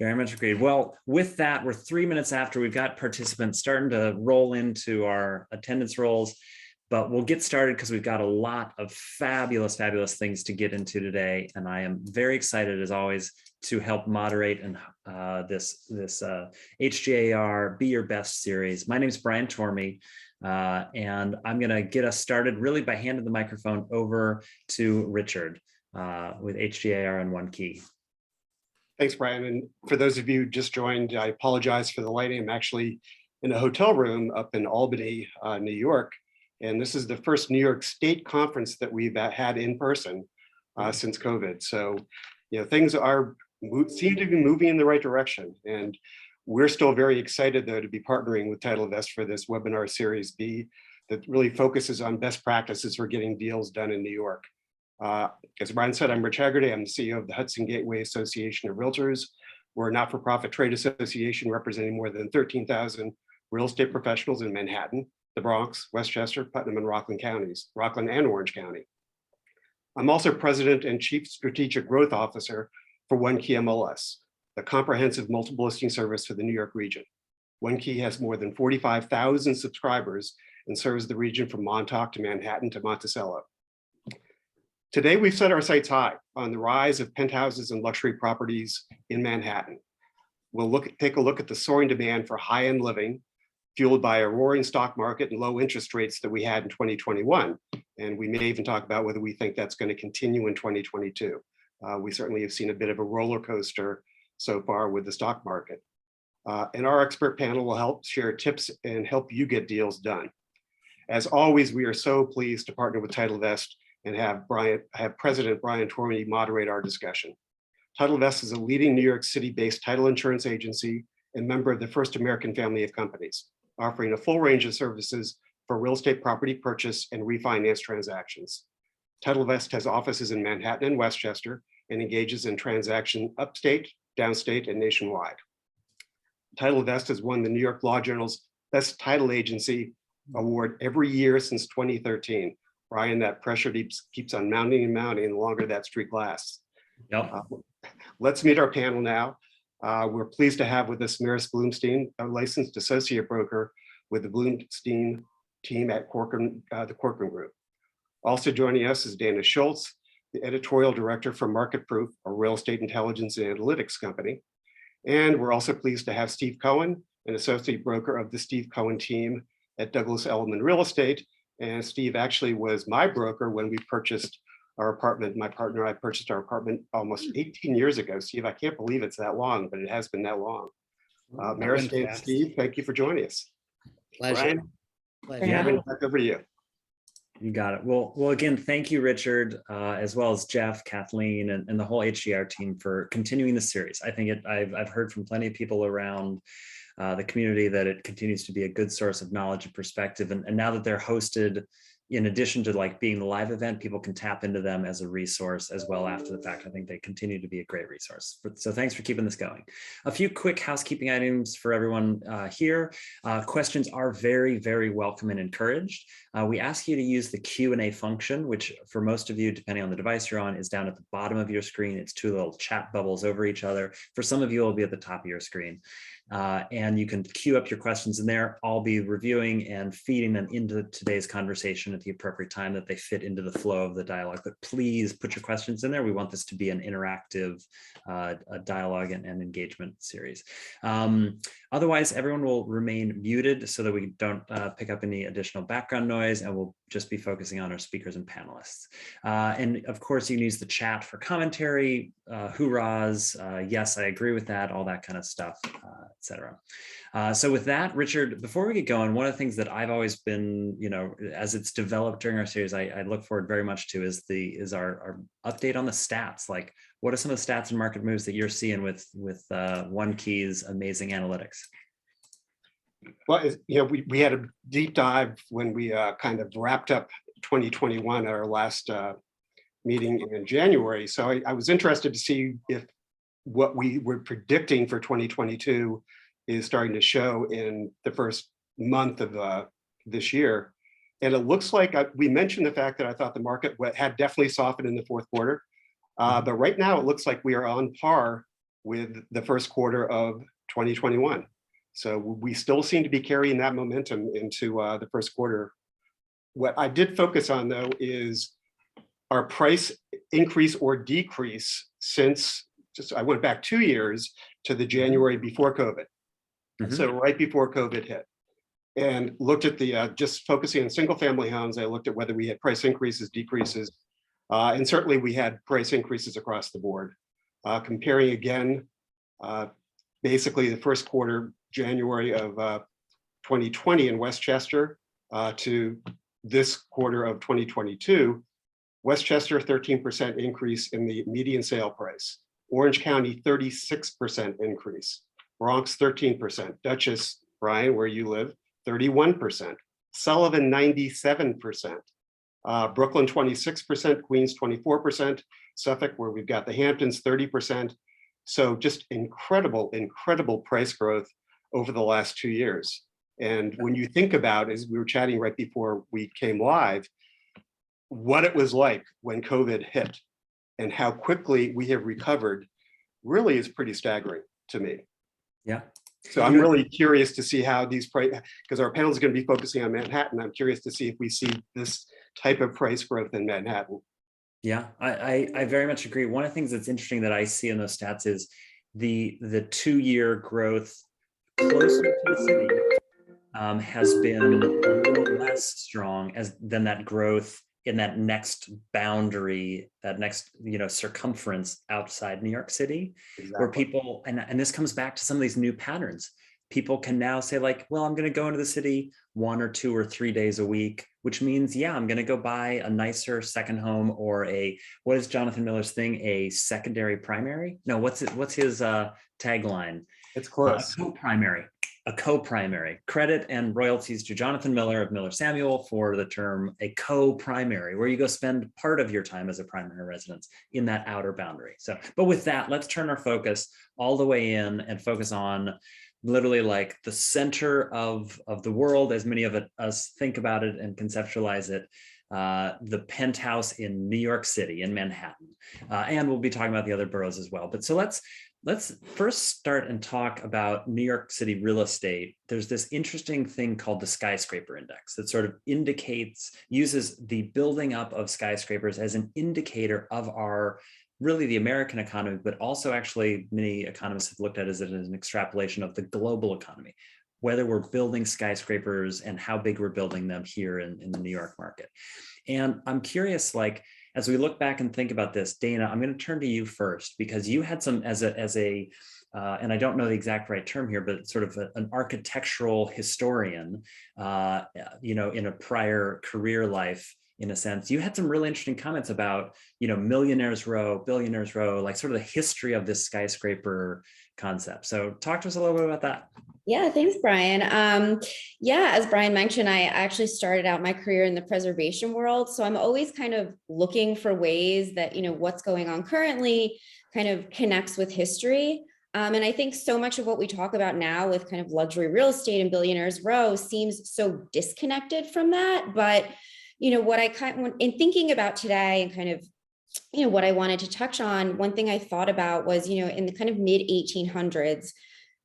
Very much agreed. Well, with that, we're 3 minutes after. We've got participants starting to roll into our attendance rolls, but we'll get started because we've got a lot of fabulous, fabulous things to get into today. And I am very excited, as always, to help moderate and this HGAR Be Your Best series. My name is Brian Tormey, and I'm going to get us started really by handing the microphone over to Richard with HGAR and One Key. Thanks, Brian. And for those of you who just joined, I apologize for the lighting. I'm actually in a hotel room up in Albany, New York. And this is the first New York State conference that we've had in person since COVID. So, things seem to be moving in the right direction. And we're still very excited, though, to be partnering with Title Invest for this webinar series B that really focuses on best practices for getting deals done in New York. As Brian said, I'm Rich Haggerty. I'm the CEO of the Hudson Gateway Association of Realtors. We're a not-for-profit trade association representing more than 13,000 real estate professionals in Manhattan, the Bronx, Westchester, Putnam, and Rockland counties, Rockland and Orange County. I'm also President and Chief Strategic Growth Officer for One Key MLS, the comprehensive multiple listing service for the New York region. One Key has more than 45,000 subscribers and serves the region from Montauk to Manhattan to Monticello. Today, we've set our sights high on the rise of penthouses and luxury properties in Manhattan. We'll take a look at the soaring demand for high-end living, fueled by a roaring stock market and low interest rates that we had in 2021. And we may even talk about whether we think that's going to continue in 2022. We certainly have seen a bit of a roller coaster so far with the stock market. And our expert panel will help share tips and help you get deals done. As always, we are so pleased to partner with Title Invest and have President Brian Tormey moderate our discussion. Title Invest is a leading New York City-based title insurance agency and member of the First American family of companies, offering a full range of services for real estate property purchase and refinance transactions. Title Invest has offices in Manhattan and Westchester and engages in transaction upstate, downstate, and nationwide. Title Invest has won the New York Law Journal's Best Title Agency Award every year since 2013. Brian, that pressure keeps on mounting and mounting the longer that streak lasts. Yep. Let's meet our panel now. We're pleased to have with us Maris Bloomstein, a licensed associate broker with the Bloomstein team at the Corcoran Group. Also joining us is Dana Schultz, the editorial director for Market Proof, a real estate intelligence and analytics company. And we're also pleased to have Steve Cohen, an associate broker of the Steve Cohen team at Douglas Elliman Real Estate. And Steve actually was my broker when we purchased our apartment. My partner and I purchased our apartment almost 18 years ago. Steve, I can't believe it's that long, but it has been that long. Maris, Dave, Steve, thank you for joining us. Pleasure. Brian, back over to you. You got it. Well, again, thank you, Richard, as well as Jeff, Kathleen, and the whole HGR team for continuing the series. I think I've heard from plenty of people around the community that it continues to be a good source of knowledge and perspective. And now that they're hosted, in addition to like being the live event, people can tap into them as a resource as well after the fact. I think they continue to be a great resource. So thanks for keeping this going. A few quick housekeeping items for everyone here. Questions are very, very welcome and encouraged. We ask you to use the Q&A function, which for most of you, depending on the device you're on, is down at the bottom of your screen. It's two little chat bubbles over each other. For some of you, it'll be at the top of your screen. And you can queue up your questions in there. I'll be reviewing and feeding them into today's conversation at the appropriate time that they fit into the flow of the dialogue. But please put your questions in there. We want this to be an interactive dialogue and engagement series. Otherwise, everyone will remain muted so that we don't pick up any additional background noise, and we'll just be focusing on our speakers and panelists. And of course, you can use the chat for commentary, hoorahs, yes, I agree with that, all that kind of stuff, etc. So with that, Richard, before we get going, one of the things that I've always been, as it's developed during our series, I look forward very much to is our update on the stats. Like, what are some of the stats and market moves that you're seeing with One Key's amazing analytics? Well, we had a deep dive when we kind of wrapped up 2021 at our last meeting in January. So I was interested to see if what we were predicting for 2022 is starting to show in the first month of this year. And it looks like we mentioned the fact that I thought the market had definitely softened in the fourth quarter. But right now it looks like we are on par with the first quarter of 2021. So we still seem to be carrying that momentum into the first quarter. What I did focus on, though, is our price increase or decrease since, just I went back 2 years to the January before COVID. So right before COVID hit, and looked at the, just focusing on single family homes, I looked at whether we had price increases, decreases, and certainly we had price increases across the board. Comparing again, basically the first quarter, January of 2020 in Westchester to this quarter of 2022, Westchester, 13% increase in the median sale price. Orange County, 36% increase. Bronx, 13%. Dutchess, Brian, where you live, 31%. Sullivan, 97%. Brooklyn, 26%. Queens, 24%. Suffolk, where we've got the Hamptons, 30%. So just incredible, incredible price growth over the last 2 years. And when you think about, as we were chatting right before we came live, what it was like when COVID hit and how quickly we have recovered really is pretty staggering to me. Yeah. So I'm really curious to see how these price, because our panel is going to be focusing on Manhattan. I'm curious to see if we see this type of price growth in Manhattan. Yeah, I very much agree. One of the things that's interesting that I see in those stats is the 2-year growth closer to the city has been a little less strong than that growth in that next boundary, that next circumference outside New York City, where people, and this comes back to some of these new patterns. People can now say like, well, I'm going to go into the city 1 or 2 or 3 days a week, which means, yeah, I'm going to go buy a nicer second home or what is Jonathan Miller's thing? A secondary primary? No, what's his tagline? It's close. A co-primary. Credit and royalties to Jonathan Miller of Miller Samuel for the term a co-primary, where you go spend part of your time as a primary residence in that outer boundary. So, but with that, let's turn our focus all the way in and focus on literally like the center of the world, as many of us think about it and conceptualize it, the penthouse in New York City, in Manhattan. And we'll be talking about the other boroughs as well. But so let's first start and talk about New York City real estate. There's this interesting thing called the Skyscraper Index that sort of uses the building up of skyscrapers as an indicator of really the American economy, but also actually many economists have looked at it as an extrapolation of the global economy, whether we're building skyscrapers and how big we're building them here in the New York market. And I'm curious, like, as we look back and think about this, Dana, I'm going to turn to you first, because you had some, and I don't know the exact right term here, but sort of an architectural historian, in a prior career life, in a sense. You had some really interesting comments about, Millionaires Row, Billionaires Row, like sort of the history of this skyscraper concept. So talk to us a little bit about that. Yeah, thanks, Brian. As Brian mentioned, I actually started out my career in the preservation world. So I'm always kind of looking for ways that, what's going on currently kind of connects with history. And I think so much of what we talk about now with kind of luxury real estate and Billionaires Row seems so disconnected from that. But, what I in thinking about today and kind of, what I wanted to touch on, one thing I thought about was, in the kind of mid 1800s,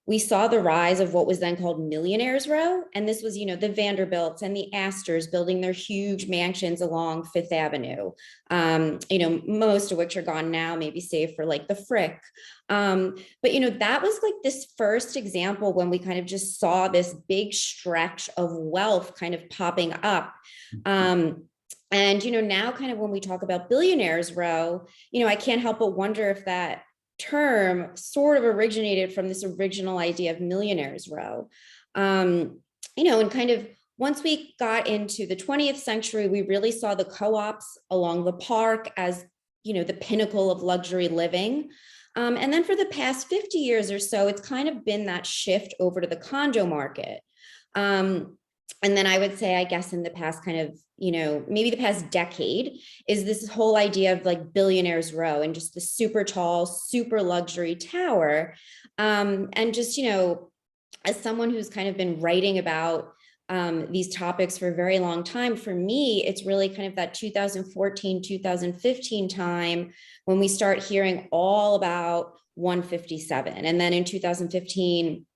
we saw the rise of what was then called Millionaires Row. And this was, the Vanderbilts and the Astors building their huge mansions along Fifth Avenue, most of which are gone now, maybe save for like the Frick. But, that was like this first example when we kind of just saw this big stretch of wealth kind of popping up. And, now kind of when we talk about Billionaires Row, I can't help but wonder if that term sort of originated from this original idea of Millionaires Row. And kind of once we got into the 20th century, we really saw the co-ops along the park as, the pinnacle of luxury living. And then for the past 50 years or so, it's kind of been that shift over to the condo market. And then I would say, I guess in the past kind of, maybe the past decade is this whole idea of like Billionaires Row and just the super tall, super luxury tower. And just, as someone who's kind of been writing about these topics for a very long time. For me, it's really kind of that 2014, 2015 time when we start hearing all about 157. And then in 2015,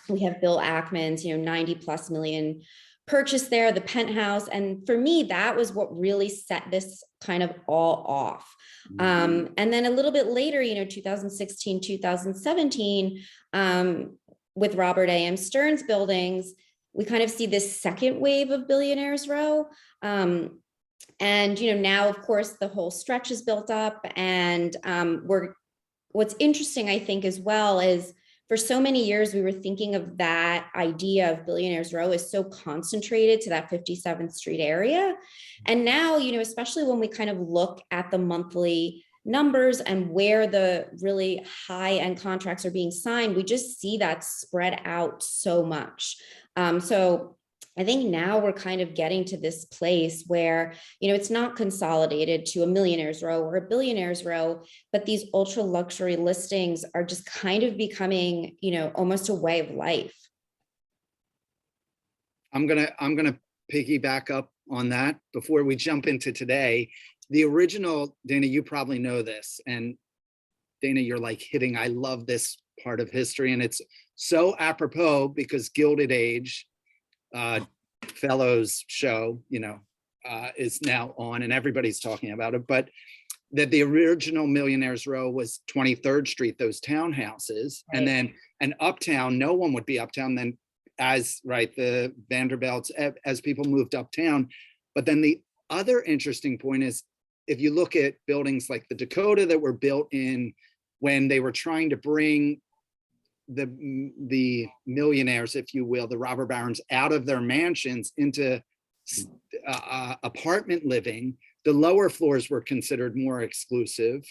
we have Bill Ackman's, 90 plus million purchase there, the penthouse. And for me, that was what really set this kind of all off. And then a little bit later, 2016, 2017, with Robert A.M. Stern's buildings, we kind of see this second wave of Billionaires Row. And, now, of course, the whole stretch is built up. And what's interesting, I think, as well, is for so many years, we were thinking of that idea of Billionaires Row as so concentrated to that 57th Street area. And now, especially when we kind of look at the monthly numbers and where the really high-end contracts are being signed, we just see that spread out so much. So I think now we're kind of getting to this place where, it's not consolidated to a Millionaires Row or a Billionaires Row, but these ultra luxury listings are just kind of becoming, almost a way of life. I'm gonna piggyback up on that before we jump into today. The original, Dana, you probably know this, and Dana, you're like hitting, I love this part of history, and it's so apropos because Gilded Age, Fellows show, is now on and everybody's talking about it, but that the original Millionaires Row was 23rd Street, those townhouses, right. And then an uptown, no one would be uptown then the Vanderbilts, as people moved uptown. But then the other interesting point is, if you look at buildings like the Dakota that were built in when they were trying to bring the millionaires, if you will, the robber barons, out of their mansions into apartment living, the lower floors were considered more exclusive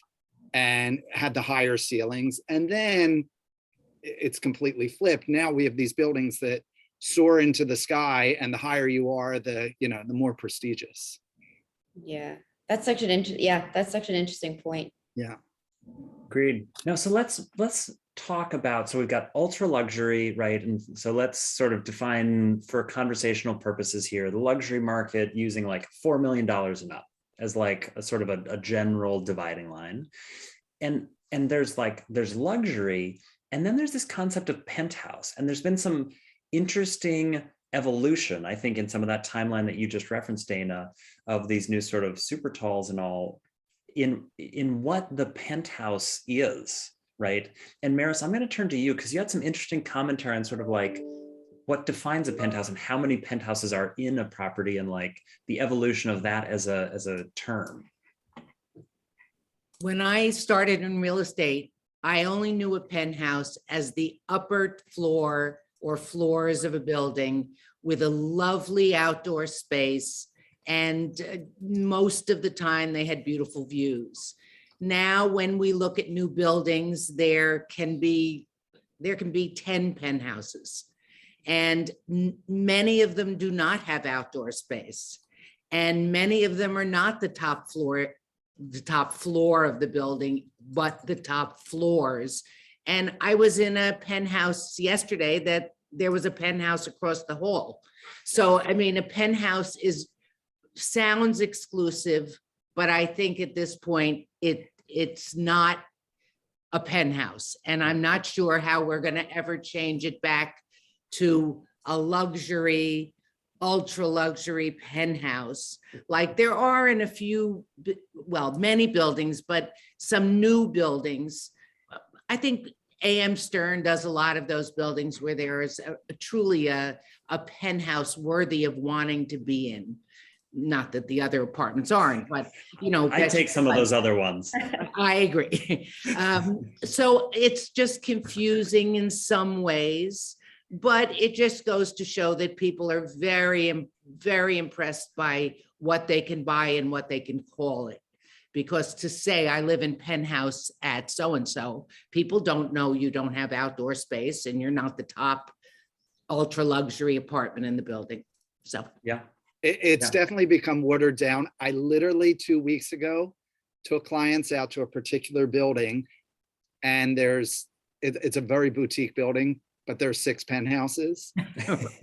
and had the higher ceilings. And then it's completely flipped. Now we have these buildings that soar into the sky, and the higher you are, the more prestigious. Yeah, that's such an interesting point. Yeah, agreed. No, so let's talk about, so we've got ultra luxury, right? And so let's sort of define, for conversational purposes here, the luxury market using like $4 million and up as like a sort of a general dividing line. And there's luxury, and then there's this concept of penthouse. And there's been some interesting evolution, I think, in some of that timeline that you just referenced, Dana, of these new sort of super talls and all, in what the penthouse is, right? And Maris, I'm going to turn to you because you had some interesting commentary on sort of like what defines a penthouse and how many penthouses are in a property, and like the evolution of that as a term. When I started in real estate, I only knew a penthouse as the upper floor or floors of a building with a lovely outdoor space. And most of the time they had beautiful views. Now, when we look at new buildings, there can be 10 penthouses, and many of them do not have outdoor space. And many of them are not the top floor of the building, but the top floors. And I was in a penthouse yesterday that there was a penthouse across the hall. So, I mean, a penthouse sounds exclusive, but I think at this point, it's not a penthouse. And I'm not sure how we're going to ever change it back to a luxury, ultra luxury penthouse. Like there are in a few, many buildings, but some new buildings. I think A.M. Stern does a lot of those buildings where there is truly a penthouse worthy of wanting to be in. Not that the other apartments aren't, but I take some of those other ones. I agree. So it's just confusing in some ways, but it just goes to show that people are very, very impressed by what they can buy and what they can call it. Because to say I live in penthouse at so-and-so, people don't know you don't have outdoor space and you're not the top ultra luxury apartment in the building. So yeah. It's definitely become watered down. I literally 2 weeks ago took clients out to a particular building, and it's a very boutique building, but there's 6 penthouses.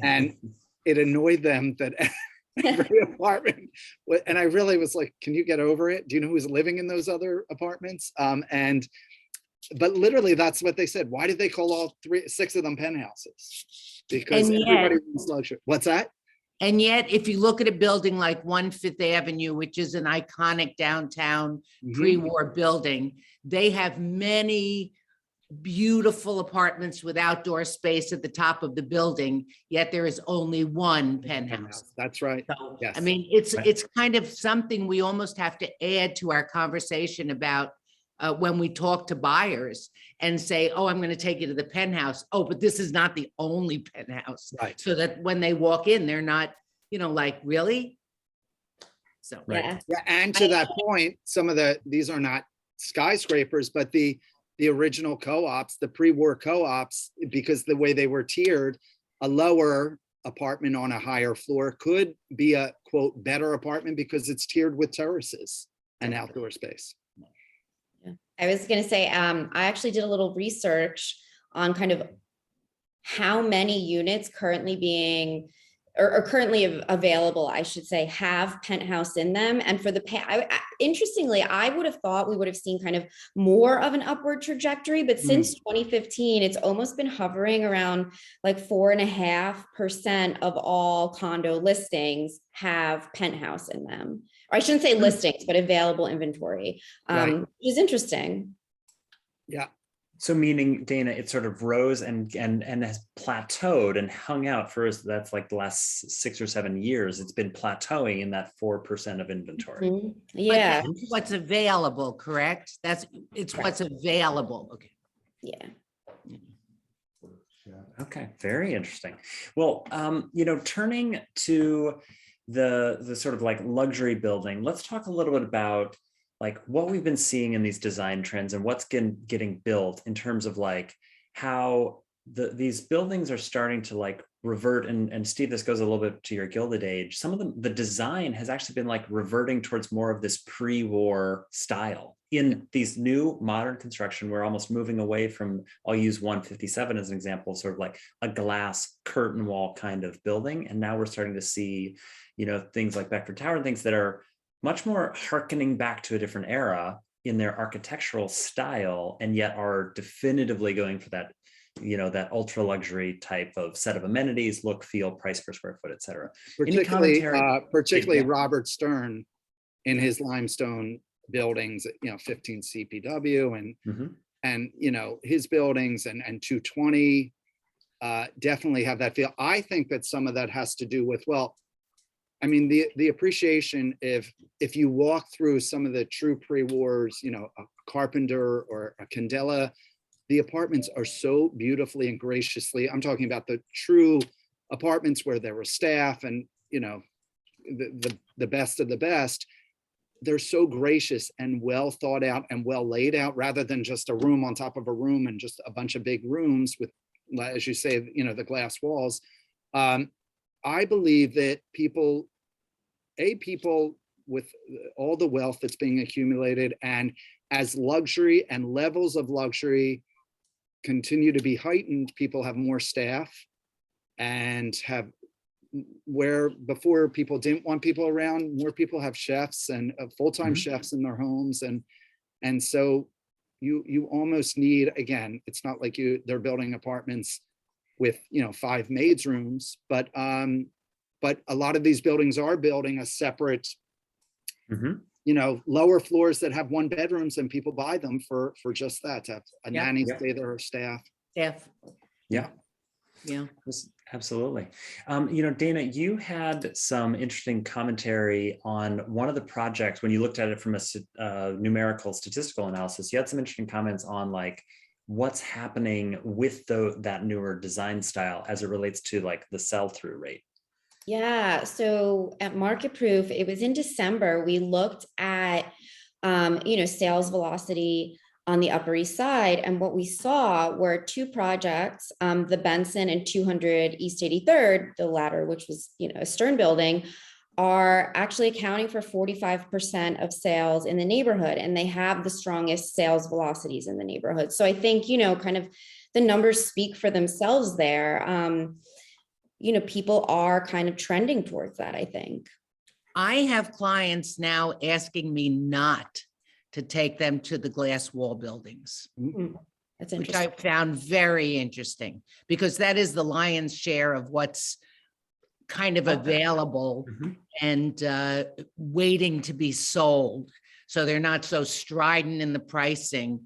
And it annoyed them that every apartment, and I really was like, can you get over it? Do you know who's living in those other apartments? But literally that's what they said. Why did they call all six of them penthouses? Because And everybody yet- wants luxury. What's that? And yet, if you look at a building like 1 Fifth Avenue, which is an iconic downtown Mhm. pre-war building, they have many beautiful apartments with outdoor space at the top of the building, yet there is only one penthouse. That's right. So, Yes. I mean, Right. it's kind of something we almost have to add to our conversation about when we talk to buyers and say, oh, I'm going to take you to the penthouse. Oh, but this is not the only penthouse. Right. So that when they walk in, they're not, like, really? So. Right. Yeah. Yeah, and to that point, some of these are not skyscrapers, but the original co-ops, the pre-war co-ops, because the way they were tiered, a lower apartment on a higher floor could be a quote better apartment because it's tiered with terraces and outdoor space. I was going to say, I actually did a little research on kind of how many units currently being or currently available, I should say, have penthouse in them. And for interestingly, I would have thought we would have seen kind of more of an upward trajectory, but since 2015, it's almost been hovering around like 4.5% of all condo listings have penthouse in them. Or I shouldn't say listings, but available inventory, Right. which is interesting. Yeah. So meaning, Dana, it sort of rose and has plateaued and hung out for us. That's like the last 6 or 7 years. It's been plateauing in that 4% of inventory. Mhm. Yeah, But that's what's available, correct? It's what's available. Okay. yeah. Okay, very interesting. Well, turning to the sort of like luxury building, let's talk a little bit about like what we've been seeing in these design trends and what's getting built in terms of like how these buildings are starting to like revert. And Steve, this goes a little bit to your Gilded Age. Some of the design has actually been like reverting towards more of this pre-war style. In these new modern construction, we're almost moving away from, I'll use 157 as an example, sort of like a glass curtain wall kind of building. And now we're starting to see, things like Beckford Tower and things that are much more hearkening back to a different era in their architectural style, and yet are definitively going for that, that ultra luxury type of set of amenities, look, feel, price per square foot, et cetera. Particularly Yeah. Robert Stern in his limestone buildings, 15 CPW and his buildings and 220 definitely have that feel. I think that some of that has to do with, the appreciation if you walk through some of the true pre-wars, a Carpenter or a Candela, the apartments are so beautifully and graciously, I'm talking about the true apartments where there was staff and, the best of the best. They're so gracious and well thought out and well laid out, rather than just a room on top of a room and just a bunch of big rooms with, as you say, the glass walls. I believe that people with all the wealth that's being accumulated, and as luxury and levels of luxury continue to be heightened, people have more staff and have, where before people didn't want people around, more people have chefs and full-time chefs in their homes. And so you almost need, again, it's not like they're building apartments with 5 maids rooms, but a lot of these buildings are building a separate, lower floors that have 1 bedrooms, and people buy them for just that, to have a nanny stay there or staff. Staff. Yeah. Yeah. Absolutely. Dana, you had some interesting commentary on one of the projects when you looked at it from a numerical statistical analysis. You had some interesting comments on like what's happening with that newer design style as it relates to like the sell-through rate. Yeah, so at Market Proof, it was in December, we looked at, sales velocity on the Upper East Side. And what we saw were 2 projects, the Benson and 200 East 83rd, the latter, which was, a Stern building, are actually accounting for 45% of sales in the neighborhood. And they have the strongest sales velocities in the neighborhood. So I think, kind of the numbers speak for themselves there. people are kind of trending towards that, I think. I have clients now asking me not to take them to the glass wall buildings, That's which interesting. I found very interesting, because that is the lion's share of what's kind of available and waiting to be sold. So they're not so strident in the pricing,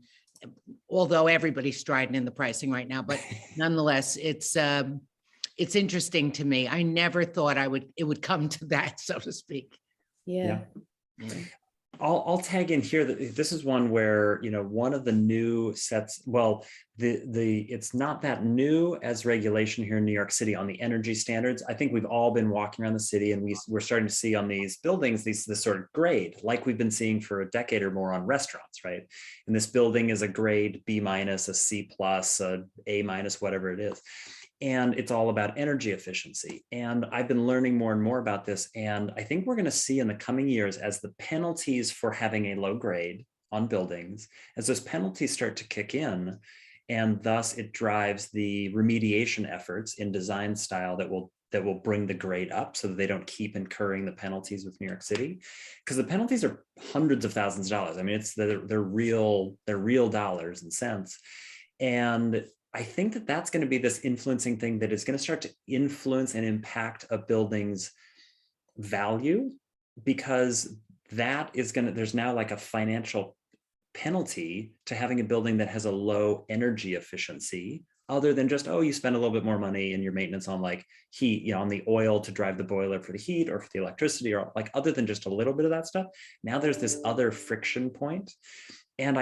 although everybody's strident in the pricing right now, but nonetheless, it's interesting to me. I never thought it would come to that, so to speak. Yeah. I'll tag in here that this is one where, one of the new sets, well, it's not that new as regulation here in New York City on the energy standards. I think we've all been walking around the city and we're starting to see on these buildings, this sort of grade, like we've been seeing for a decade or more on restaurants, right? And this building is a grade B-, a C+, a A-, whatever it is. And it's all about energy efficiency. And I've been learning more and more about this. And I think we're going to see in the coming years, as the penalties for having a low grade on buildings, as those penalties start to kick in, and thus it drives the remediation efforts in design style that will bring the grade up so that they don't keep incurring the penalties with New York City. Because the penalties are hundreds of thousands of dollars. I mean, they're real dollars and cents. And I think that that's going to be this influencing thing that is going to start to influence and impact a building's value, because there's now like a financial penalty to having a building that has a low energy efficiency, other than just, you spend a little bit more money in your maintenance on like heat, on the oil to drive the boiler for the heat or for the electricity, or like other than just a little bit of that stuff. Now there's this other friction point. And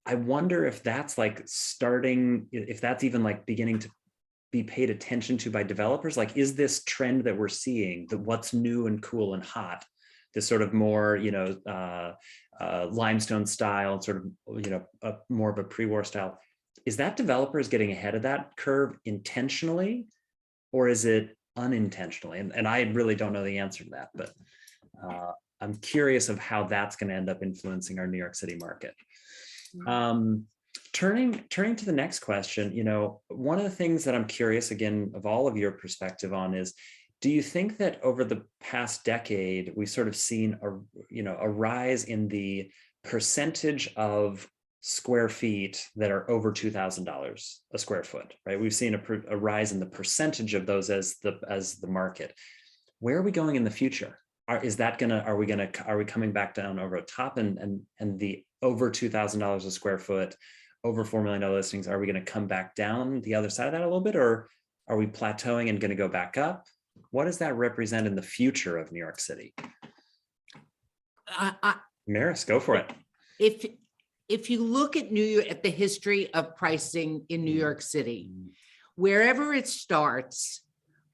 I wonder if that's if that's even like beginning to be paid attention to by developers. Like, is this trend that we're seeing, that what's new and cool and hot, this sort of more, limestone style, sort of, more of a pre-war style, is that developers getting ahead of that curve intentionally, or is it unintentionally? And I really don't know the answer to that, but I'm curious of how that's going to end up influencing our New York City market. Turning to the next question, one of the things that I'm curious, again, of all of your perspective on is, do you think that over the past decade, we've sort of seen a rise in the percentage of square feet that are over $2,000 a square foot, right? We've seen a rise in the percentage of those as the market. Where are we going in the future? Are we coming back down over a top, and the over $2,000 a square foot, over $4 million listings, are we going to come back down the other side of that a little bit, or are we plateauing and going to go back up? What does that represent in the future of New York City? Maris, go for it. If you look at at the history of pricing in New York City, wherever it starts,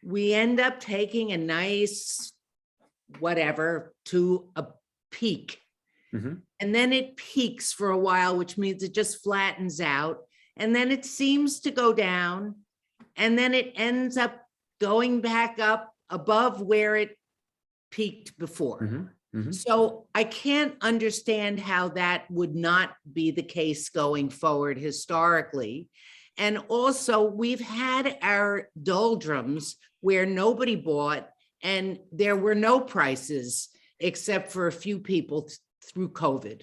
we end up taking a nice whatever to a peak. And then it peaks for a while, which means it just flattens out. And then it seems to go down. And then it ends up going back up above where it peaked before. So I can't understand how that would not be the case going forward historically. And also, we've had our doldrums where nobody bought and there were no prices except for a few people through COVID,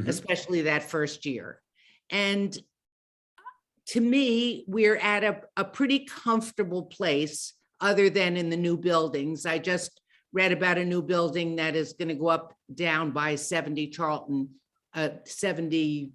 especially that first year. And to me, we're at a pretty comfortable place, other than in the new buildings. I just read about a new building that is going to go down by 70 Charlton, 70,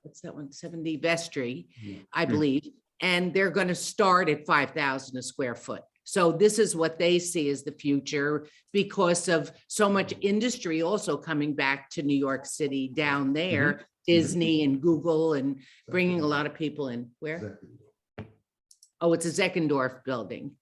what's that one? 70 Vestry, I believe. And they're going to start at 5,000 a square foot. So this is what they see as the future, because of so much industry also coming back to New York City down there, Disney and Google, and bringing a lot of people in. Where? Oh, it's a Zeckendorf building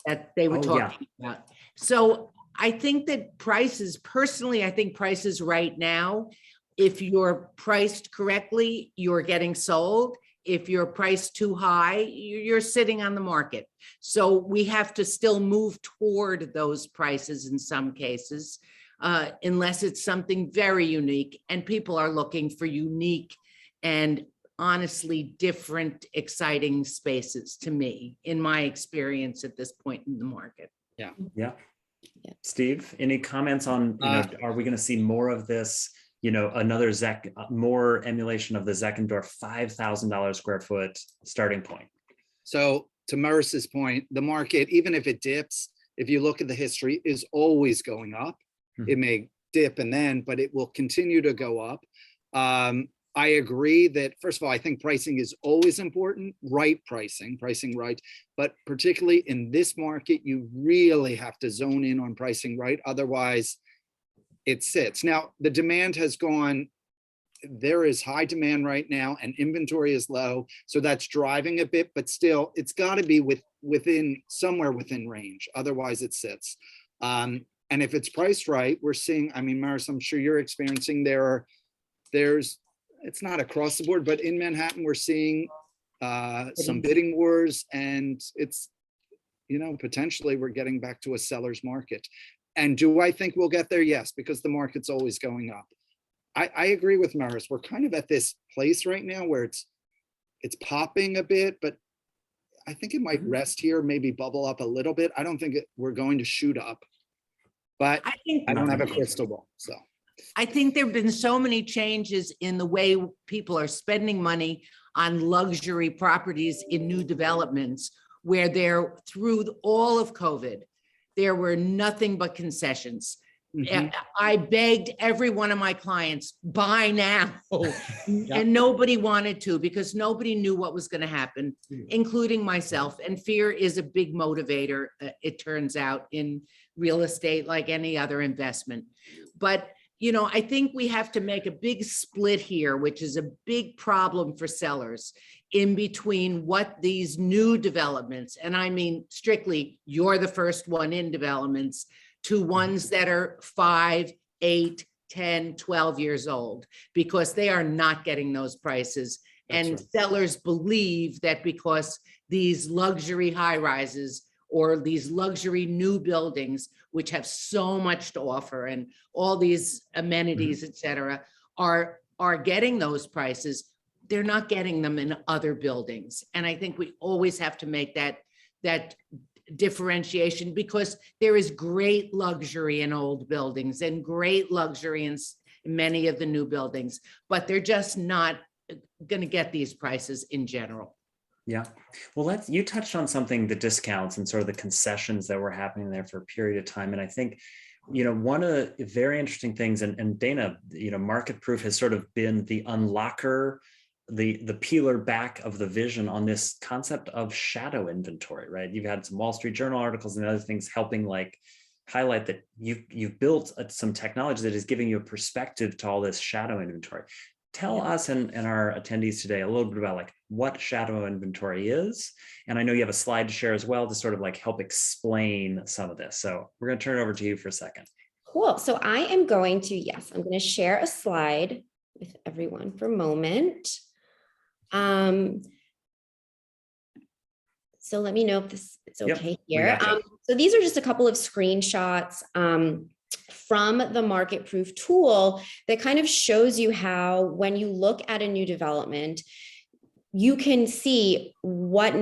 that they were talking about. So I think that prices, personally, I think prices right now, if you're priced correctly, you're getting sold. If you're priced too high, you're sitting on the market. So we have to still move toward those prices in some cases, unless it's something very unique, and people are looking for unique and honestly different, exciting spaces to me, in my experience at this point in the market. Yeah. Yeah. Steve, any comments on, are we going to see more of this, another more emulation of the Zeckendorf $5,000 square foot starting point? So to Maris's point, the market, even if it dips, if you look at the history, is always going up. It may dip but it will continue to go up. I agree that, first of all, I think pricing is always important, right pricing right. But particularly in this market, you really have to zone in on pricing right. Otherwise, it sits. Now, the demand has gone, there is high demand right now and inventory is low. So that's driving a bit, but still, it's got to be somewhere within range. Otherwise, it sits. And if it's priced right, we're seeing, Maris, I'm sure you're experiencing it's not across the board, but in Manhattan, we're seeing some bidding wars, and it's, potentially we're getting back to a seller's market. And do I think we'll get there? Yes, because the market's always going up. I agree with Maris. We're kind of at this place right now where it's popping a bit, but I think it might rest here, maybe bubble up a little bit. I don't think we're going to shoot up, but I don't have a crystal ball, so. I think there've been so many changes in the way people are spending money on luxury properties in new developments, where through all of COVID, there were nothing but concessions. I begged every one of my clients, buy now, and nobody wanted to, because nobody knew what was going to happen, including myself. And fear is a big motivator, it turns out, in real estate, like any other investment. But I think we have to make a big split here, which is a big problem for sellers, in between what these new developments, and I mean strictly you're the first one in developments, to ones that are 5, 8, 10, 12 years old, because they are not getting those prices. And sellers believe that because these luxury high rises or these luxury new buildings, which have so much to offer and all these amenities, et cetera, are getting those prices, they're not getting them in other buildings. And I think we always have to make that differentiation, because there is great luxury in old buildings and great luxury in many of the new buildings, but they're just not going to get these prices in general. Yeah. Well, you touched on something, the discounts and sort of the concessions that were happening there for a period of time. And I think, one of the very interesting things, and Dana, Market Proof has sort of been the unlocker, the peeler back of the vision on this concept of shadow inventory, right? You've had some Wall Street Journal articles and other things helping highlight that you've built some technology that is giving you a perspective to all this shadow inventory. Tell us and our attendees today a little bit about what shadow inventory is. And I know you have a slide to share as well to sort of help explain some of this. So we're going to turn it over to you for a second. Cool. So I'm going to share a slide with everyone for a moment. So let me know if this is okay here. So these are just a couple of screenshots from the Market Proof tool that kind of shows you how, when you look at a new development, you can see what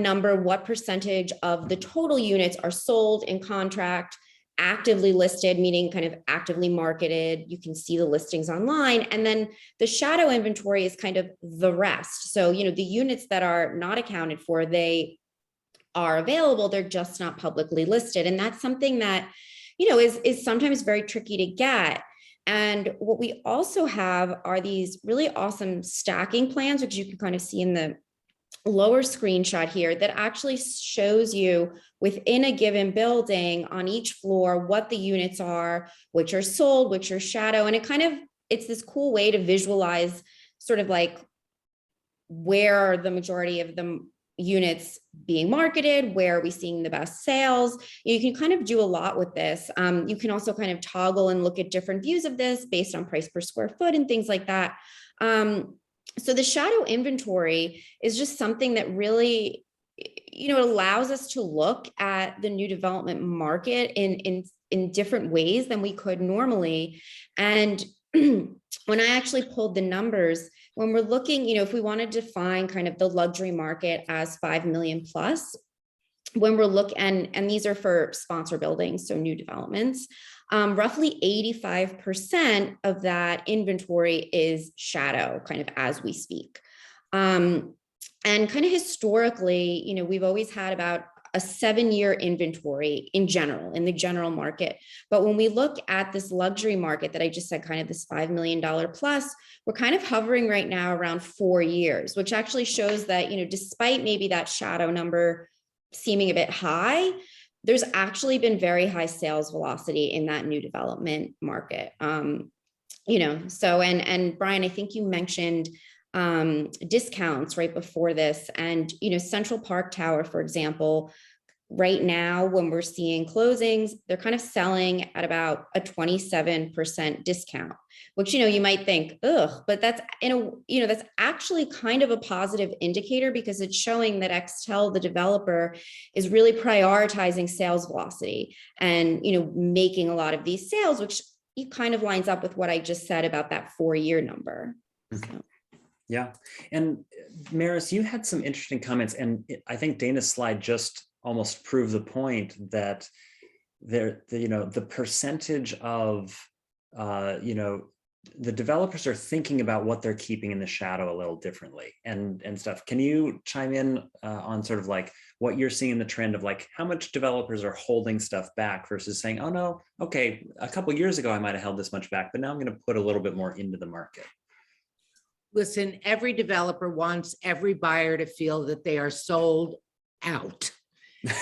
percentage of the total units are sold in contract, actively listed, meaning kind of actively marketed. You can see the listings online. And then the shadow inventory is kind of the rest. So, the units that are not accounted for, they are available, they're just not publicly listed. And that's something that is sometimes very tricky to get. And what we also have are these really awesome stacking plans, which you can kind of see in the lower screenshot here, that actually shows you within a given building on each floor what the units are, which are sold, which are shadow. And it's this cool way to visualize sort of where are the majority of the units being marketed, where are we seeing the best sales. You can kind of do a lot with this. You can also kind of toggle and look at different views of this based on price per square foot and things like that. So the shadow inventory is just something that really, allows us to look at the new development market in different ways than we could normally. And when I actually pulled the numbers, when we're looking, if we want to define kind of the luxury market as 5 million plus, when we're looking, and these are for sponsor buildings, so new developments, roughly 85% of that inventory is shadow kind of as we speak. And kind of historically, we've always had about a 7-year inventory in general, in the general market. But when we look at this luxury market that I just said, kind of this $5 million plus, we're kind of hovering right now around 4 years, which actually shows that, despite maybe that shadow number seeming a bit high, there's actually been very high sales velocity in that new development market. So, and Brian, I think you mentioned discounts right before this, and Central Park Tower, for example, right now when we're seeing closings, they're kind of selling at about a 27% discount, which you might think, ugh, but that's that's actually kind of a positive indicator, because it's showing that Extel, the developer, is really prioritizing sales velocity and making a lot of these sales, which kind of lines up with what I just said about that 4-year number. So. Yeah. And Maris, you had some interesting comments, and I think Dana's slide just almost proved the point that the percentage of, the developers are thinking about what they're keeping in the shadow a little differently and stuff. Can you chime in on sort of like what you're seeing in the trend of like how much developers are holding stuff back versus saying, oh no, okay, a couple of years ago I might have held this much back, but now I'm going to put a little bit more into the market? Listen, every developer wants every buyer to feel that they are sold out.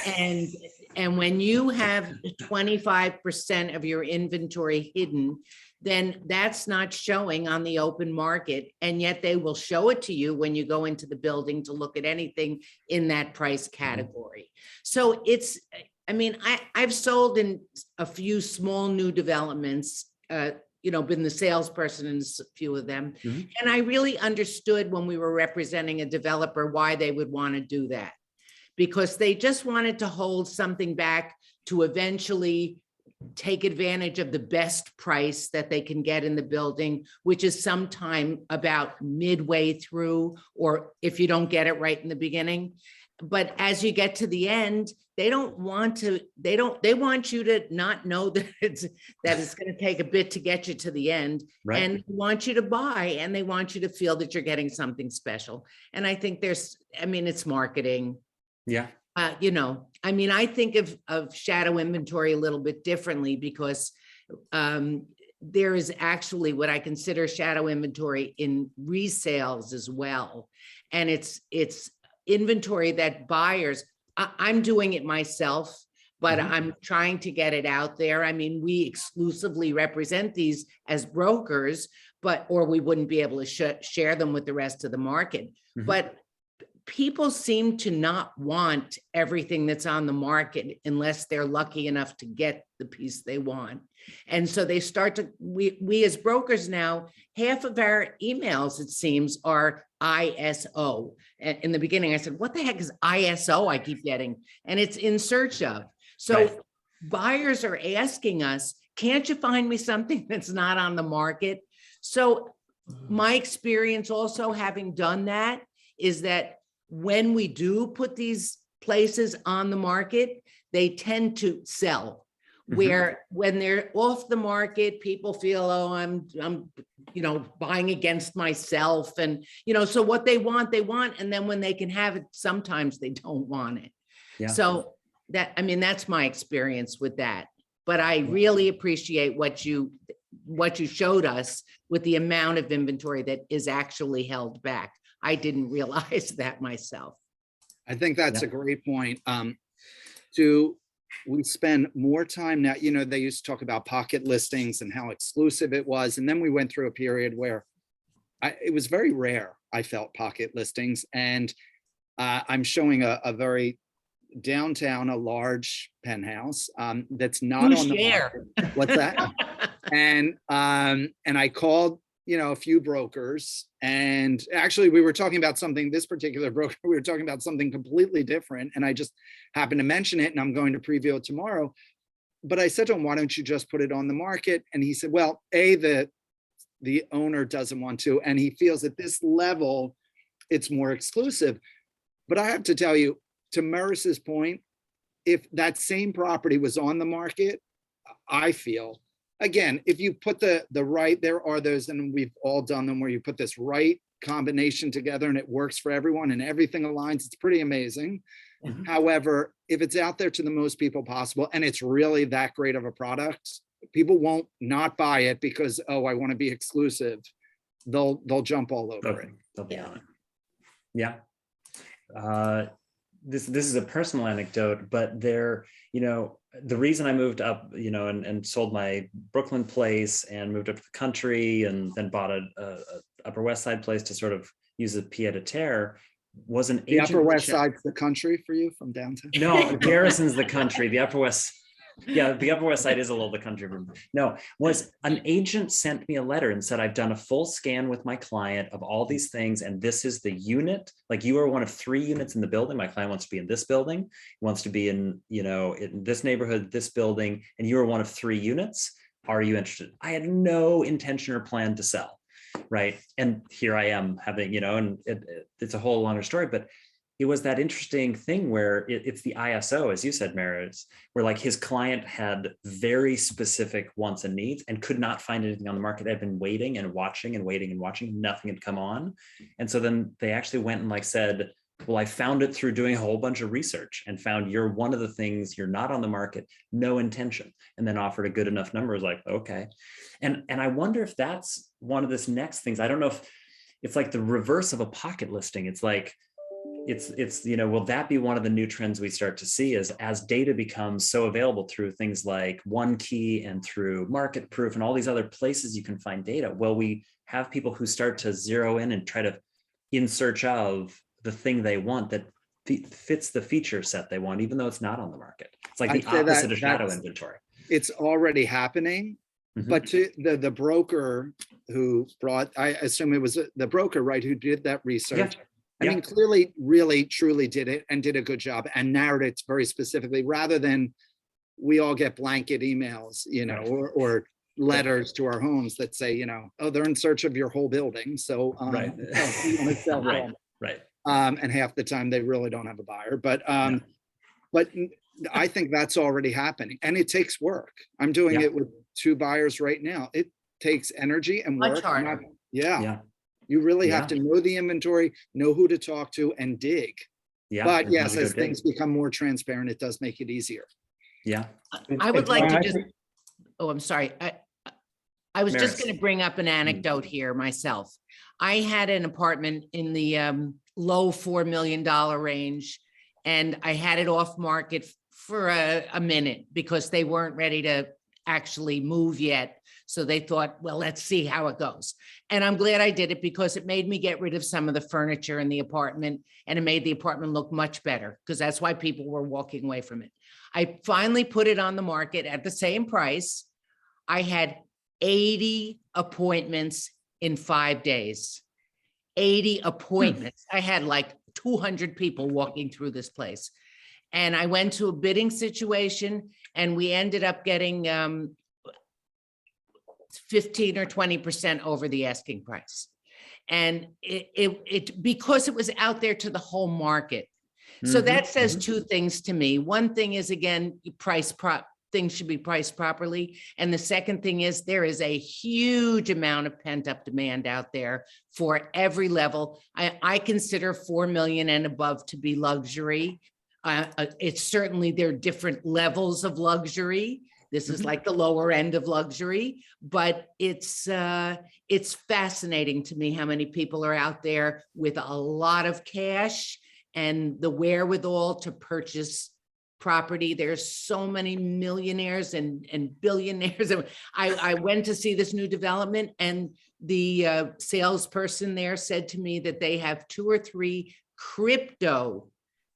And when you have 25% of your inventory hidden, then that's not showing on the open market. And yet they will show it to you when you go into the building to look at anything in that price category. So it's, I've sold in a few small new developments, been the salesperson in a few of them. Mm-hmm. And I really understood when we were representing a developer why they would want to do that, because they just wanted to hold something back to eventually take advantage of the best price that they can get in the building, which is sometime about midway through, or if you don't get it right in the beginning. But as you get to the end, they want you to not know that it's going to take a bit to get you to the end. Right. And they want you to buy, and they want you to feel that you're getting something special. And I think it's marketing. Yeah. I think of shadow inventory a little bit differently, because there is actually what I consider shadow inventory in resales as well. And it's inventory that buyers, I'm doing it myself, but mm-hmm. I'm trying to get it out there. We exclusively represent these as brokers, or we wouldn't be able to share them with the rest of the market. Mm-hmm. But people seem to not want everything that's on the market unless they're lucky enough to get the piece they want. And so they start to, we as brokers now, half of our emails, it seems, are ISO. And in the beginning, I said, what the heck is ISO I keep getting? And it's in search of. So right. Buyers are asking us, can't you find me something that's not on the market? So my experience also having done that is that when we do put these places on the market, they tend to sell. Mm-hmm. Where when they're off the market, people feel, oh, I'm buying against myself. And, so what they want. And then when they can have it, sometimes they don't want it. Yeah. So that's my experience with that. But I really appreciate what you showed us with the amount of inventory that is actually held back. I didn't realize that myself. I think that's a great point. We spend more time now, they used to talk about pocket listings and how exclusive it was. And then we went through a period where it was very rare, I felt, pocket listings. And I'm showing a very downtown, a large penthouse that's not on the market. What's that? And I called a few brokers, and actually we were talking about something, this particular broker, we were talking about something completely different, and I just happened to mention it, and I'm going to preview it tomorrow. But I said to him, why don't you just put it on the market? And he said, well, the the owner doesn't want to, and he feels at this level, it's more exclusive. But I have to tell you, to Maris's point, if that same property was on the market, I feel, again, if you put the right, there are those, and we've all done them, where you put this right combination together and it works for everyone and everything aligns, it's pretty amazing. Mhm. However, if it's out there to the most people possible and it's really that great of a product, people won't not buy it because, oh, I want to be exclusive. They'll jump all over it. They'll be Yeah. on it. Yeah. This is a personal anecdote, but there, the reason I moved up, and sold my Brooklyn place and moved up to the country and then bought a Upper West Side place to sort of use a pied a terre was an The agent. Upper West Side's the country for you from downtown? No, Garrison's the country. The Upper West. Yeah, the Upper West Side is a little the country. No, was an agent sent me a letter and said, I've done a full scan with my client of all these things, and this is the unit. Like, you are one of 3 units in the building. My client wants to be in this building, he wants to be in, in this neighborhood, this building, and you are one of 3 units. Are you interested? I had no intention or plan to sell, right? And here I am having, and it's a whole longer story, but it was that interesting thing where it's the ISO, as you said, Maris, where like his client had very specific wants and needs and could not find anything on the market. I'd been waiting and watching and waiting and watching, nothing had come on. And so then they actually went and said, well, I found it through doing a whole bunch of research and found you're one of the things, you're not on the market, no intention, and then offered a good enough number. Is like, okay. And I wonder if that's one of this next things. I don't know if it's like the reverse of a pocket listing. It's like, it's will that be one of the new trends we start to see as data becomes so available through things like One Key and through Market Proof and all these other places you can find data? Will we have people who start to zero in and try to in search of the thing they want that fits the feature set they want, even though it's not on the market? It's like the opposite of shadow inventory. It's already happening. Mhm. But to the broker who brought, I assume it was the broker, right, who did that research. Yeah. I mean, clearly, really, truly did it and did a good job and narrowed it very specifically, rather than we all get blanket emails, Right. or letters to our homes that say, oh, they're in search of your whole building. So, Right. you want to sell Right. home. Right. And half the time they really don't have a buyer. But I think that's already happening, and it takes work. I'm doing it with 2 buyers right now. It takes energy and Much work. harder. Yeah. You really have to know the inventory, know who to talk to, and dig. Yeah. But and yes, have a as good things become more transparent, it does make it easier. Yeah. I would like to Brian, just, oh, I'm sorry. I was just Maris. going to bring up an anecdote here myself. I had an apartment in the low $4 million range, and I had it off market for a minute because they weren't ready to actually move yet. So they thought, well, let's see how it goes. And I'm glad I did it because it made me get rid of some of the furniture in the apartment, and it made the apartment look much better, because that's why people were walking away from it. I finally put it on the market at the same price. I had 80 appointments in 5 days. 80 appointments. I had like 200 people walking through this place. And I went to a bidding situation, and we ended up getting 15 or 20% over the asking price. And it because it was out there to the whole market. So that says 2 things to me. One thing is, again, things should be priced properly. And the second thing is, there is a huge amount of pent-up demand out there for every level. I consider 4 million and above to be luxury. It's certainly, there are different levels of luxury. This is like the lower end of luxury, but it's fascinating to me how many people are out there with a lot of cash and the wherewithal to purchase property. There's so many millionaires and billionaires. I went to see this new development, and the salesperson there said to me that they have 2 or 3 crypto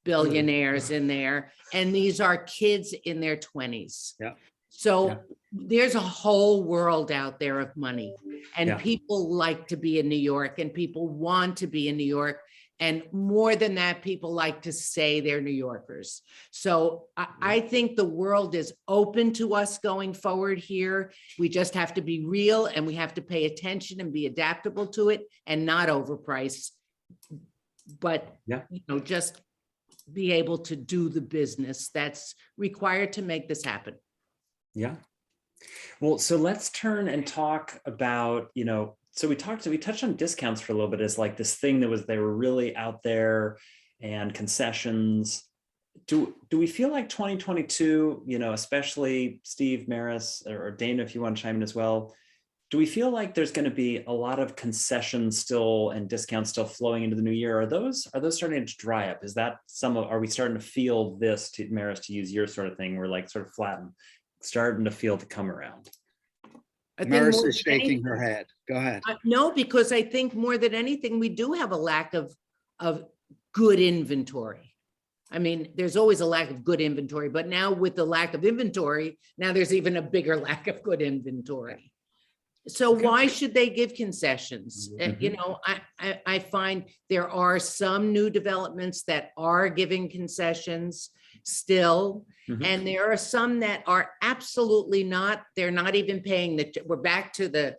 billionaires in there, and these are kids in their 20s. Yeah. So there's a whole world out there of money, and Yeah. people like to be in New York, and people want to be in New York. And more than that, people like to say they're New Yorkers. So I think the world is open to us going forward here. We just have to be real, and we have to pay attention and be adaptable to it and not overprice. But, Yeah. Just be able to do the business that's required to make this happen. Yeah. Well, so let's turn and talk about, so we touched on discounts for a little bit as like this thing they were really out there, and concessions. Do we feel like 2022, especially Steve, Maris, or Dana, if you want to chime in as well, do we feel like there's going to be a lot of concessions still and discounts still flowing into the new year? Are those starting to dry up? Are we starting to feel this, to Maris, to use your sort of thing, we're like sort of flatten, starting to feel to come around? I think Maris more is than shaking anything- her head. Go ahead. No, because I think more than anything, we do have a lack of good inventory. I mean, there's always a lack of good inventory, but now with the lack of inventory, now there's even a bigger lack of good inventory. So why should they give concessions? I find there are some new developments that are giving concessions still. Mhm. And there are some that are absolutely not. They're not even paying we're back to the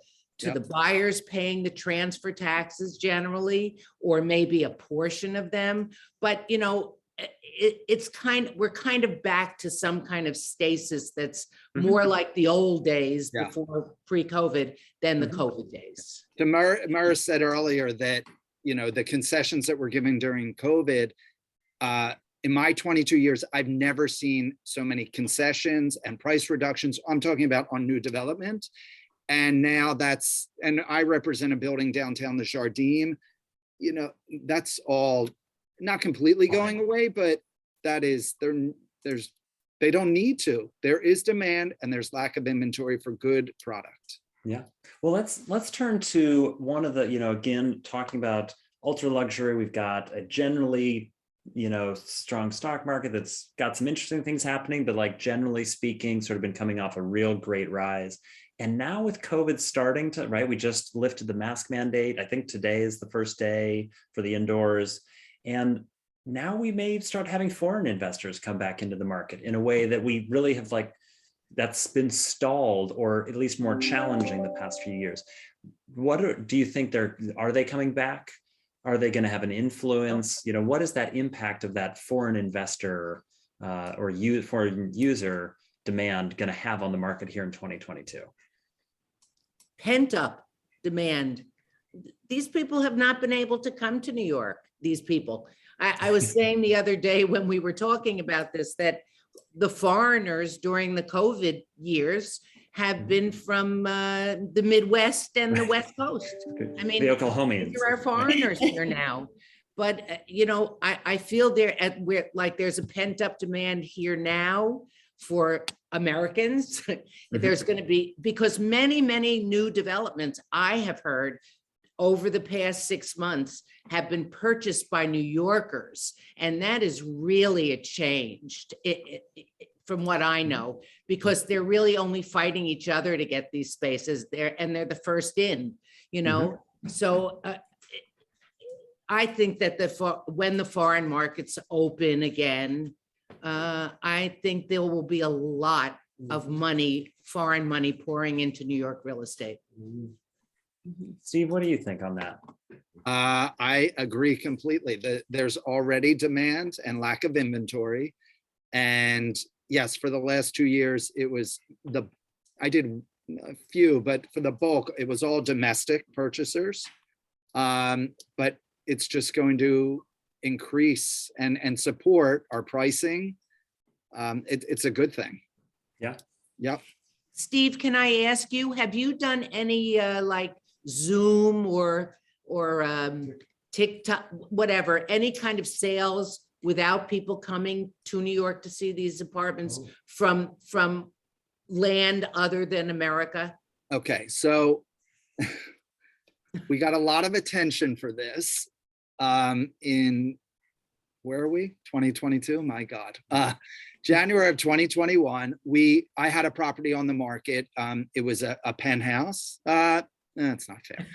buyers paying the transfer taxes generally, or maybe a portion of them. But we're kind of back to some kind of stasis that's Mhm. more like the old days Yeah. before pre-COVID than the Mhm. COVID days. Maris said earlier that, the concessions that we're giving during COVID, in my 22 years, I've never seen so many concessions and price reductions. I'm talking about on new development. And now and I represent a building downtown, the Jardine, that's all not completely going away, but they don't need to. There is demand and there's lack of inventory for good product. Yeah. Well, let's turn to one of the, again, talking about ultra luxury. We've got a generally, strong stock market that's got some interesting things happening, but like generally speaking, sort of been coming off a real great rise. And now with COVID starting to, right, we just lifted the mask mandate. I think today is the first day for the indoors. And now we may start having foreign investors come back into the market in a way that we really have that's been stalled, or at least more challenging the past few years. Do you think are they coming back? Are they going to have an influence? What is that impact of that foreign investor or foreign user demand going to have on the market here in 2022? Pent-up demand. These people have not been able to come to New York, these people. I was saying the other day when we were talking about this, that the foreigners during the COVID years have been from the Midwest and the West Coast. I mean, the Oklahomans. there are foreigners here now. But, I feel there's a pent-up demand here now for Americans. There's going to be, because many, many new developments I have heard over the past 6 months have been purchased by New Yorkers. And that is really a change from what I know, because they're really only fighting each other to get these spaces there, and they're the first in, So I think that when the foreign markets open again, I think there will be a lot of money, foreign money pouring into New York real estate. Steve, what do you think on that? I agree completely. There's already demand and lack of inventory. And yes, for the last 2 years, I did a few, but for the bulk, it was all domestic purchasers. But it's just going to increase and support our pricing. It's a good thing. Yeah. Yep. Steve, can I ask you, have you done any Zoom or TikTok, whatever, any kind of sales without people coming to New York to see these apartments from land other than America? Okay, so we got a lot of attention for this in where are we? 2022, my God. January of 2021, I had a property on the market. It was a penthouse. That's not fair.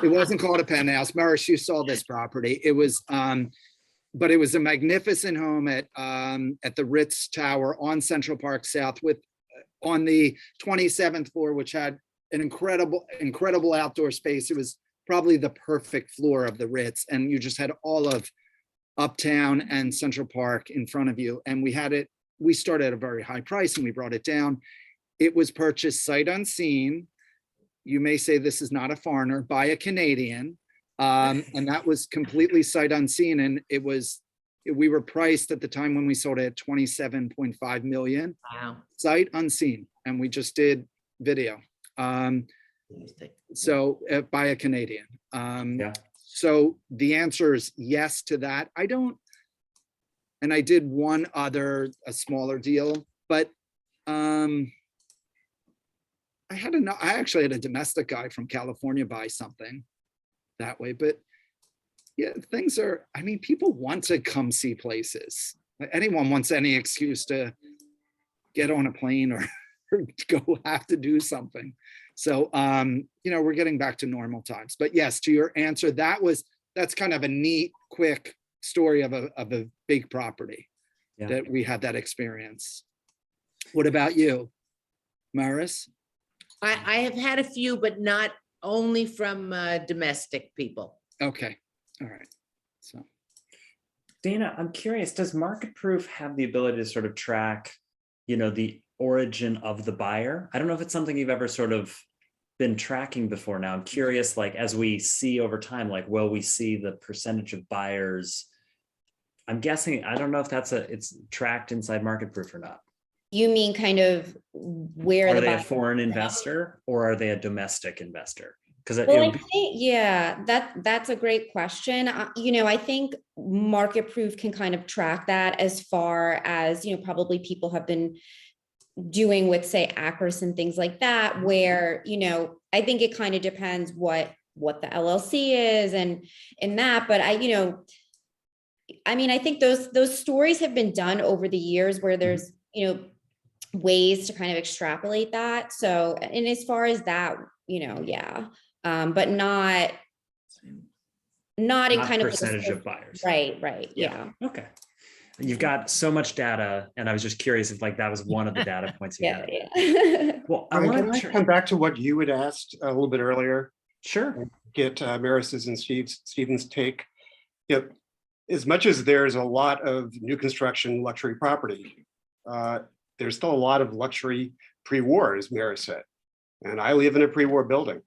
It wasn't called a penthouse. Maris, you saw this property. It was, but it was a magnificent home at the Ritz Tower on Central Park South on the 27th floor, which had an incredible outdoor space. It was probably the perfect floor of the Ritz. And you just had all of Uptown and Central Park in front of you. And we started at a very high price and we brought it down. It was purchased sight unseen. You may say this is not a foreigner, by a Canadian. And that was completely sight unseen. And we were priced at the time when we sold it at 27.5 million. Wow. Sight unseen. And we just did video. So by a Canadian. Yeah. So the answer is yes to that. And I did one other, a smaller deal, but I actually had a domestic guy from California buy something that way, but yeah, people want to come see places. Anyone wants any excuse to get on a plane or go have to do something. So, we're getting back to normal times, but yes, to your answer, that's kind of a neat, quick story of a big property that we had that experience. What about you, Maris? I have had a few, but not only from domestic people. Okay, all right. So, Dana, I'm curious, does Market Proof have the ability to sort of track, the origin of the buyer? I don't know if it's something you've ever sort of been tracking before now. I'm curious, like, as we see over time, like, will we see the percentage of buyers? I'm guessing, I don't know if it's tracked inside Market Proof or not. You mean kind of where Are the they a buyer- foreign investor or are they a domestic investor? Because Well, I think, that's a great question. I think Market Proof can kind of track that as far as, probably people have been doing with, say, Acris and things like that, where, I think it kind of depends what the LLC is and in that, but I think those stories have been done over the years where there's, ways to kind of extrapolate that. So, and as far as that, but not in kind of percentage of buyers. Right. Yeah. Okay. You've got so much data, and I was just curious if that was one of the data points you had. Yeah. Well, I Brian, want can I come back to what you had asked a little bit earlier? Sure. Get Maris's and Stephen's take. As much as there's a lot of new construction luxury property, there's still a lot of luxury pre-war, as Maris said. And I live in a pre-war building.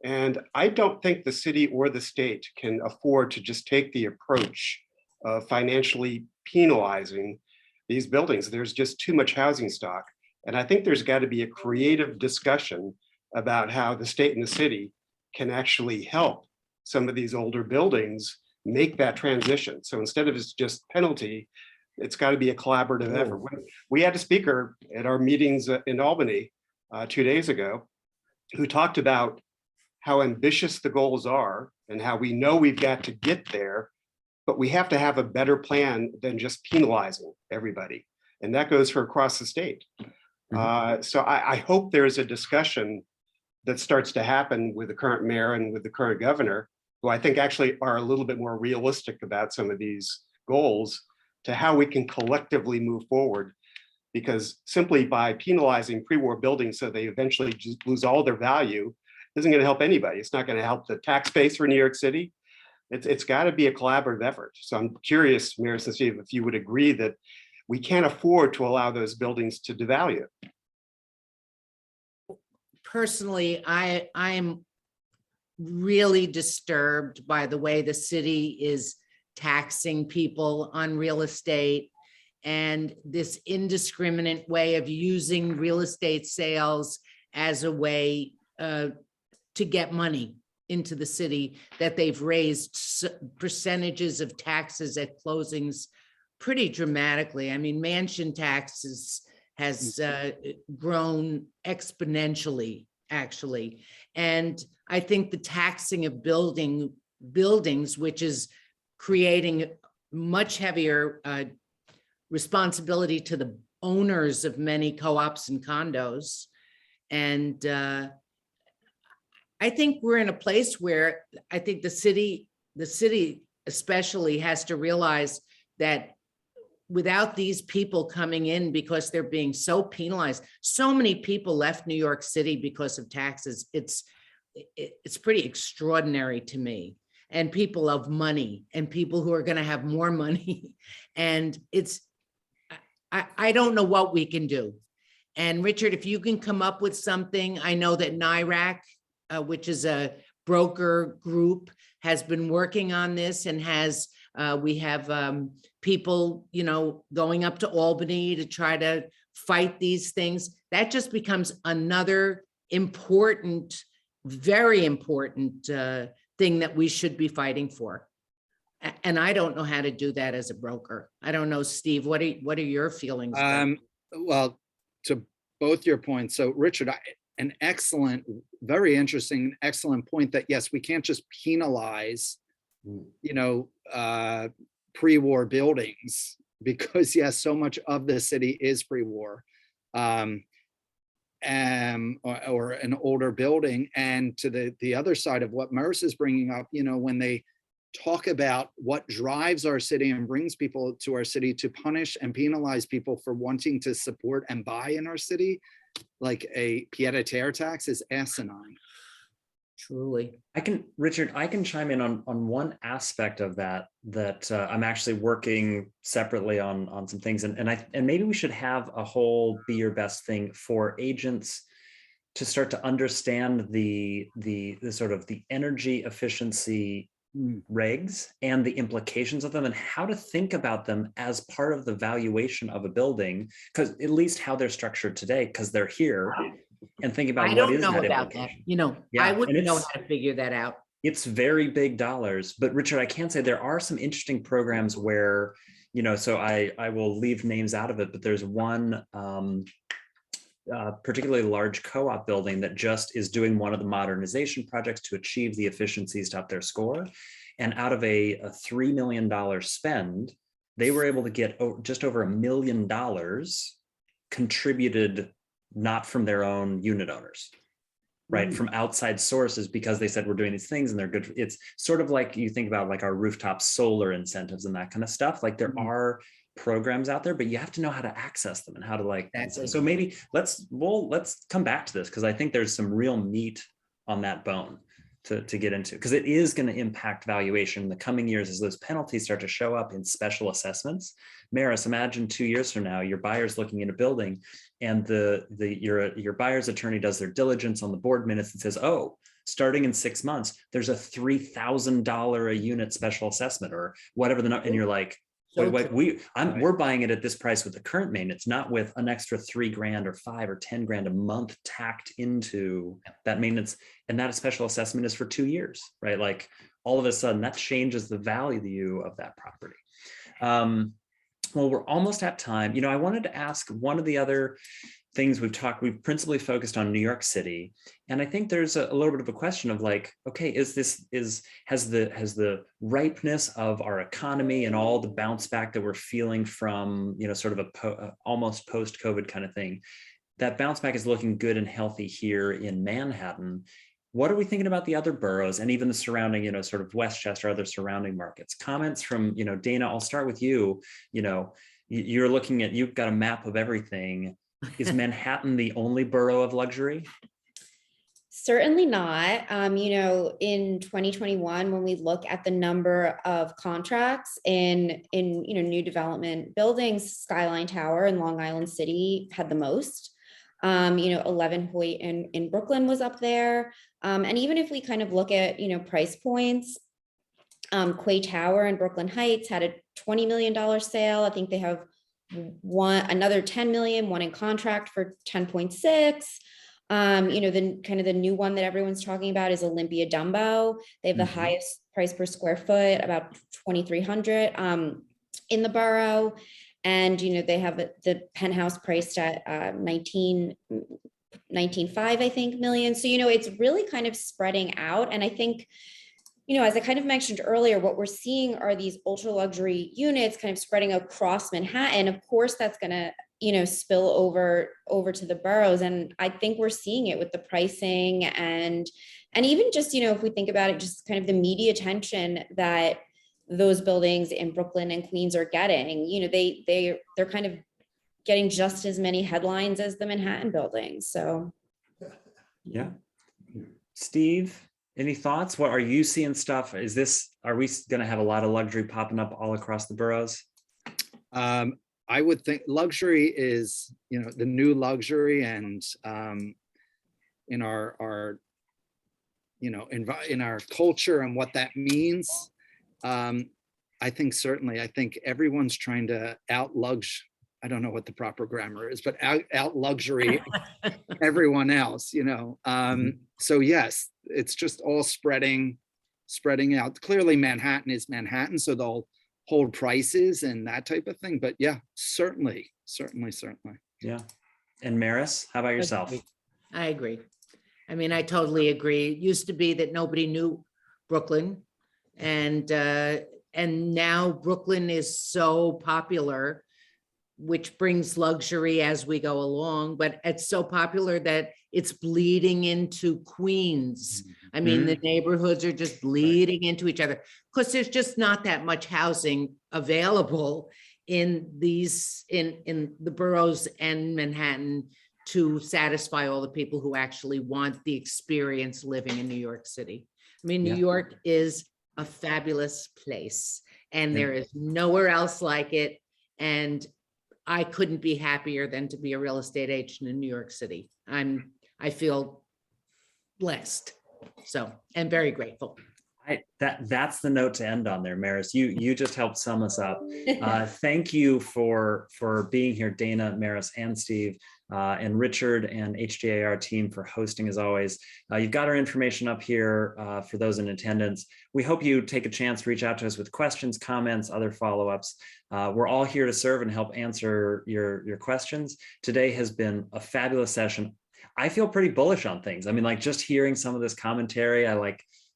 And I don't think the city or the state can afford to just take the approach of financially penalizing these buildings. There's just too much housing stock. And I think there's got to be a creative discussion about how the state and the city can actually help some of these older buildings make that transition. So instead of it's just penalty, it's got to be a collaborative effort. We had a speaker at our meetings in Albany 2 days ago who talked about how ambitious the goals are and how we know we've got to get there, but we have to have a better plan than just penalizing everybody. And that goes for across the state. So I hope there's a discussion that starts to happen with the current mayor and with the current governor, who I think actually are a little bit more realistic about some of these goals, to how we can collectively move forward. Because simply by penalizing pre-war buildings so they eventually just lose all their value isn't going to help anybody. It's not going to help the tax base for New York City. It's got to be a collaborative effort. So I'm curious, Maris and Steve, if you would agree that we can't afford to allow those buildings to devalue. Personally, I'm really disturbed by the way the city is taxing people on real estate and this indiscriminate way of using real estate sales as a way to get money into the city, that they've raised percentages of taxes at closings pretty dramatically. I mean, mansion taxes has grown exponentially, actually. And I think the taxing of buildings, which is creating much heavier responsibility to the owners of many co-ops and condos. And I think we're in a place where I think the city especially has to realize that without these people coming in, because they're being so penalized, so many people left New York City because of taxes. It's pretty extraordinary to me. And people of money and people who are going to have more money. And I don't know what we can do. And Richard, if you can come up with something, I know that NIRAC, which is a broker group, has been working on this and we have people, going up to Albany to try to fight these things. That just becomes another important, very important thing that we should be fighting for. And I don't know how to do that as a broker. I don't know, Steve, what are your feelings? Well, to both your points. So Richard, an excellent, very interesting, excellent point that yes, we can't just penalize, pre-war buildings, because yes, so much of the city is pre-war, or an older building. And to the other side of what Maris is bringing up, when they talk about what drives our city and brings people to our city, to punish and penalize people for wanting to support and buy in our city, like a pied-à-terre tax, is asinine. Truly. Richard, I can chime in on one aspect of that I'm actually working separately on some things, and maybe we should have a whole Be Your Best thing for agents to start to understand the sort of the energy efficiency regs and the implications of them, and how to think about them as part of the valuation of a building, because at least how they're structured today, because they're here, and think about what is that implication. I wouldn't know how to figure that out. It's very big dollars, but Richard, I can say there are some interesting programs where, so I will leave names out of it, but there's one particularly large co-op building that just is doing one of the modernization projects to achieve the efficiencies to up their score. And out of a $3 million spend, they were able to get just over $1 million contributed, not from their own unit owners, right? From outside sources, because they said, we're doing these things and they're good. It's sort of like you think about like our rooftop solar incentives and that kind of stuff. Like there are programs out there, but you have to know how to access them and how to so maybe let's come back to this, because I think there's some real meat on that bone to get into, because it is going to impact valuation in the coming years as those penalties start to show up in special assessments. Maris, imagine 2 years from now, your buyer's looking in a building and your buyer's attorney does their diligence on the board minutes and says, oh, starting in 6 months, there's a $3,000 a unit special assessment or whatever the number, and you're like, we're buying it at this price with the current maintenance, not with an extra $3,000 or $5,000 or $10,000 a month tacked into that maintenance. And that special assessment is for 2 years, right? Like all of a sudden that changes the value of that property. Well, we're almost at time. You know, I wanted to ask one of the other things we've principally focused on New York City. And I think there's a little bit of a question of like, okay, has the ripeness of our economy and all the bounce back that we're feeling from, you know, sort of almost post-COVID kind of thing, that bounce back is looking good and healthy here in Manhattan. What are we thinking about the other boroughs and even the surrounding, you know, sort of Westchester, other surrounding markets? Comments from, you know, Dana, I'll start with you. You know, you've got a map of everything. Is Manhattan the only borough of luxury? Certainly not. You know, in 2021, when we look at the number of contracts in you know, new development buildings, Skyline Tower in Long Island City had the most. You know, 11 Hoyt in Brooklyn was up there. And even if we kind of look at, you know, price points, Quay Tower in Brooklyn Heights had a $20 million sale. I think they have another 10 million, one in contract for 10.6. You know, the kind of the new one that everyone's talking about is Olympia Dumbo. They have the highest price per square foot, about 2,300 in the borough. And, you know, they have the penthouse priced at 19.5, I think, million. So, you know, it's really kind of spreading out. And I think, as I kind of mentioned earlier, what we're seeing are these ultra luxury units kind of spreading across Manhattan. Of course, that's going to, spill over to the boroughs. And I think we're seeing it with the pricing and even just, if we think about it, just kind of the media attention that those buildings in Brooklyn and Queens are getting, they're kind of getting just as many headlines as the Manhattan buildings. So. Yeah. Steve, any thoughts? What are you seeing stuff? Are we going to have a lot of luxury popping up all across the boroughs? I would think luxury is, the new luxury, and in our in our culture and what that means. I think everyone's trying to I don't know what the proper grammar is, but out luxury everyone else, So yes, it's just all spreading out. Clearly Manhattan is Manhattan, so they'll hold prices and that type of thing. But yeah, certainly. Yeah. And Maris, how about yourself? I agree. I mean, I totally agree. It used to be that nobody knew Brooklyn, and now Brooklyn is so popular, which brings luxury as we go along, but it's so popular that it's bleeding into Queens. I mean, the neighborhoods are just bleeding into each other because there's just not that much housing available in the boroughs and Manhattan to satisfy all the people who actually want the experience living in New York City. I mean, New York is a fabulous place, and there is nowhere else like it. And I couldn't be happier than to be a real estate agent in New York City. I feel blessed, and very grateful. That's the note to end on there, Maris. You just helped sum us up. Thank you for being here, Dana, Maris, and Steve, and Richard and HGAR team for hosting as always. You've got our information up here for those in attendance. We hope you take a chance to reach out to us with questions, comments, other follow-ups. We're all here to serve and help answer your questions. Today has been a fabulous session. I feel pretty bullish on things. I mean, like just hearing some of this commentary,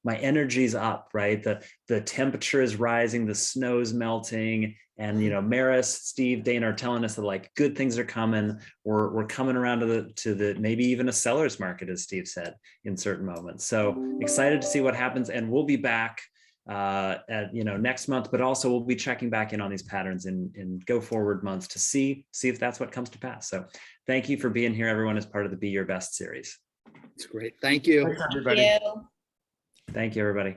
my energy's up, right? The temperature is rising, the snow's melting, and Maris, Steve, Dana are telling us that good things are coming. We're coming around to the maybe even a seller's market, as Steve said, in certain moments. So excited to see what happens, and we'll be back at next month, but also we'll be checking back in on these patterns in go forward months to see if that's what comes to pass. So thank you for being here, everyone, as part of the Be Your Best series. It's great. Thank you. Thanks, everybody. Thank you. Thank you, everybody.